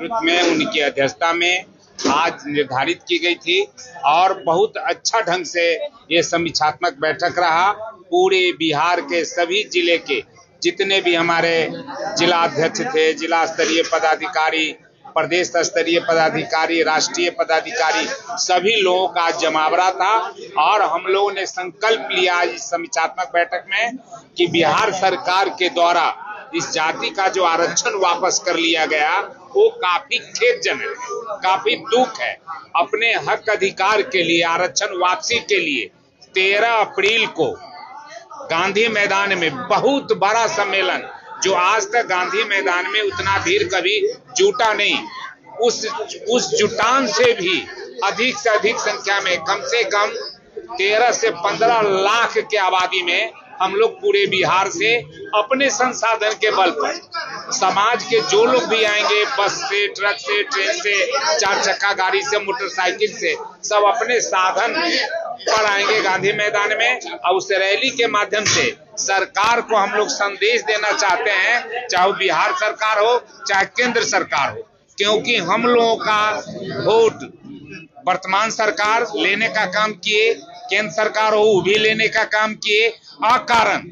में उनकी अध्यक्षता में आज निर्धारित की गई थी और बहुत अच्छा ढंग से ये समीक्षात्मक बैठक रहा। पूरे बिहार के सभी जिले के जितने भी हमारे जिला अध्यक्ष थे, जिला स्तरीय पदाधिकारी, प्रदेश स्तरीय पदाधिकारी, राष्ट्रीय पदाधिकारी, सभी लोगों का जमावड़ा था और हम लोगों ने संकल्प लिया इस समीक्षात्मक बैठक में कि बिहार सरकार के द्वारा इस जाति का जो आरक्षण वापस कर लिया गया वो काफी खेदजनक है, काफी दुख है। अपने हक अधिकार के लिए, आरक्षण वापसी के लिए 13 अप्रैल को गांधी मैदान में बहुत बड़ा सम्मेलन, जो आज तक गांधी मैदान में उतना भीड़ कभी जुटा नहीं, उस जुटान से भी अधिक से अधिक संख्या में कम से कम 13 से 15 लाख के आबादी में हम लोग पूरे बिहार से अपने संसाधन के बल पर, समाज के जो लोग भी आएंगे, बस से, ट्रक से, ट्रेन से, 4 चक्का गाड़ी से, मोटरसाइकिल से, सब अपने साधन पर आएंगे गांधी मैदान में। और उस रैली के माध्यम से सरकार को हम लोग संदेश देना चाहते हैं, चाहे वो बिहार सरकार हो, चाहे केंद्र सरकार हो, क्योंकि हम लोगों का वोट वर्तमान सरकार लेने का काम किए, केंद्र सरकार हो वो भी लेने का काम किए। अकारण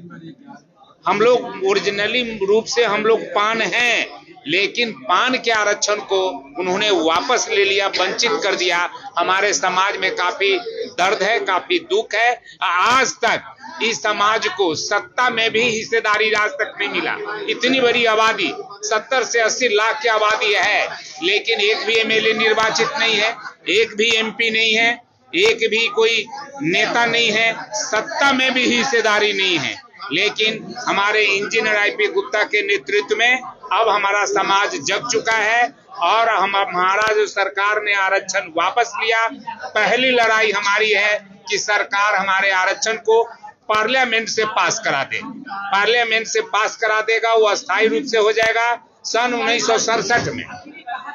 हम लोग ओरिजिनली रूप से हम लोग पान हैं, लेकिन पान के आरक्षण को उन्होंने वापस ले लिया, वंचित कर दिया। हमारे समाज में काफी दर्द है, काफी दुख है। आज तक इस समाज को सत्ता में भी हिस्सेदारी आज तक नहीं मिला। इतनी बड़ी आबादी, 70 से 80 लाख की आबादी है, लेकिन एक भी एमएलए निर्वाचित नहीं है, एक भी एमपी नहीं है, एक भी कोई नेता नहीं है, सत्ता में भी हिस्सेदारी नहीं है। लेकिन हमारे इंजीनियर आईपी गुप्ता के नेतृत्व में अब हमारा समाज जग चुका है और हमारा जो सरकार ने आरक्षण वापस लिया, पहली लड़ाई हमारी है कि सरकार हमारे आरक्षण को पार्लियामेंट से पास करा दे। पार्लियामेंट से पास करा देगा, वो अस्थायी रूप से हो जाएगा। सन 1967 में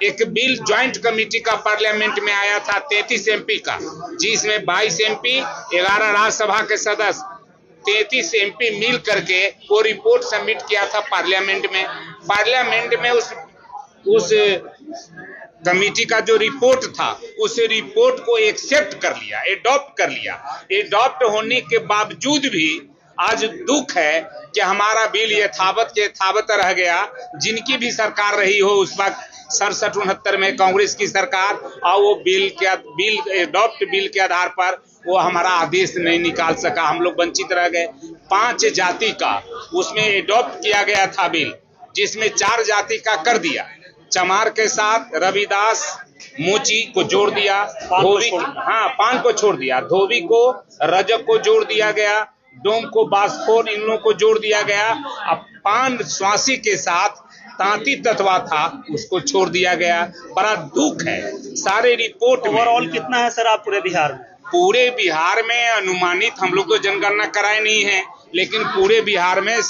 एक बिल ज्वाइंट कमेटी का पार्लियामेंट में आया था 33 एमपी का, जिसमें 22 एमपी, 11 राज्यसभा के सदस्य, 33 एमपी मिल करके वो रिपोर्ट सबमिट किया था पार्लियामेंट में। पार्लियामेंट में उस कमेटी का जो रिपोर्ट था, उस रिपोर्ट को एक्सेप्ट कर लिया, एडॉप्ट कर लिया। एडॉप्ट होने के बावजूद भी आज दुख है कि हमारा बिल यथावत के यथावत रह गया। जिनकी भी सरकार रही हो उस वक्त 67-69 में कांग्रेस की सरकार, और वो एडॉप्ट बिल के आधार पर वो हमारा आदेश नहीं निकाल सका, हम लोग वंचित रह गए। 5 जाति का उसमें एडॉप्ट किया गया था बिल, जिसमें 4 जाति का कर दिया। चमार के साथ रविदास, मोची को जोड़ दिया, धोबी, पान को छोड़ दिया, धोबी को, रजक को जोड़ दिया गया, डोम को, बास्कोर, इन लोगों को जोड़ दिया गया। अब पान स्वासी के साथ तांती तत्वा था, उसको छोड़ दिया गया। बड़ा दुख है। सारे रिपोर्ट ओवरऑल कितना है सर आप पूरे बिहार में? पूरे बिहार में अनुमानित, हम लोग तो जनगणना कराए नहीं है, लेकिन पूरे बिहार में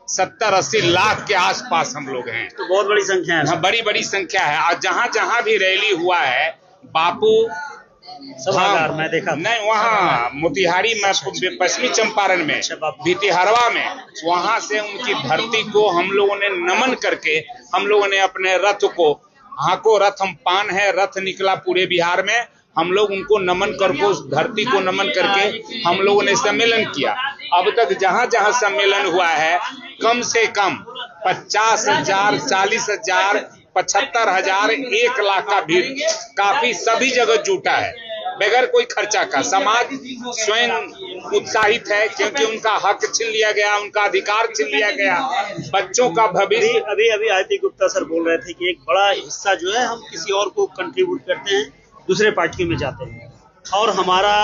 70-80 लाख के आसपास हम लोग हैं। तो बहुत बड़ी संख्या है। बड़ी बड़ी संख्या है। और जहाँ जहाँ भी रैली हुआ है, बापू सभागार में देखा नहीं, वहाँ मोतिहारी में, पश्चिमी चंपारण में, भितिहरवा में, वहां से उनकी धरती को हम लोगों ने नमन करके, हम लोगों ने अपने रथ को, हाको रथ हम पान है, रथ निकला पूरे बिहार में, हम लोग उनको नमन करके, उस धरती को नमन करके हम लोगों ने सम्मेलन किया। अब तक जहां जहां सम्मेलन हुआ है, कम से कम 50,000, 40,000, 75,000, 1 लाख का भीड़ काफी सभी जगह जुटा है, बगैर कोई खर्चा का। समाज स्वयं उत्साहित है, क्योंकि उनका हक छीन लिया गया, उनका अधिकार छीन लिया गया, बच्चों का भविष्य। अभी आईपी गुप्ता सर बोल रहे थे कि एक बड़ा हिस्सा जो है हम किसी और को कंट्रीब्यूट करते हैं, दूसरे पार्टी में जाते हैं और हमारा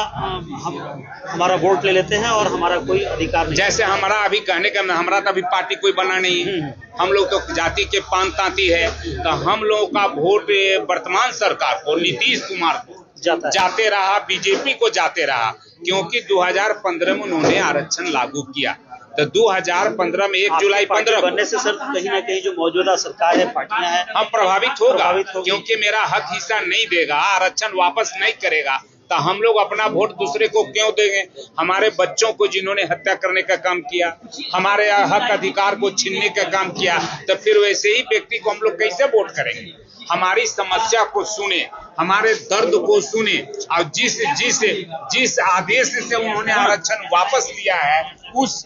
वोट ले लेते हैं और हमारा कोई अधिकार नहीं। जैसे हमारा अभी कहने का, हमारा तो अभी पार्टी कोई बना नहीं है, हम लोग तो जाति के पान तांती है, तो हम लोगों का वोट वर्तमान सरकार को, नीतीश कुमार को जाते रहा, बीजेपी को जाते रहा, क्योंकि 2015 में उन्होंने आरक्षण लागू किया। तो 2015 में 1 जुलाई 15 बनने से सर कहीं ना कहीं जो मौजूदा सरकार है, पार्टियां हैं, हम प्रभावित होगा, क्योंकि मेरा हक हिस्सा नहीं देगा, आरक्षण वापस नहीं करेगा, तो हम लोग अपना वोट दूसरे को क्यों देंगे? हमारे बच्चों को जिन्होंने हत्या करने का काम किया, हमारे हक अधिकार को छीनने का काम किया, तो फिर वैसे ही व्यक्ति को हम लोग कैसे वोट करेंगे? हमारी समस्या को सुने, हमारे दर्द को सुने, और जिस आदेश से उन्होंने आरक्षण वापस लिया है उस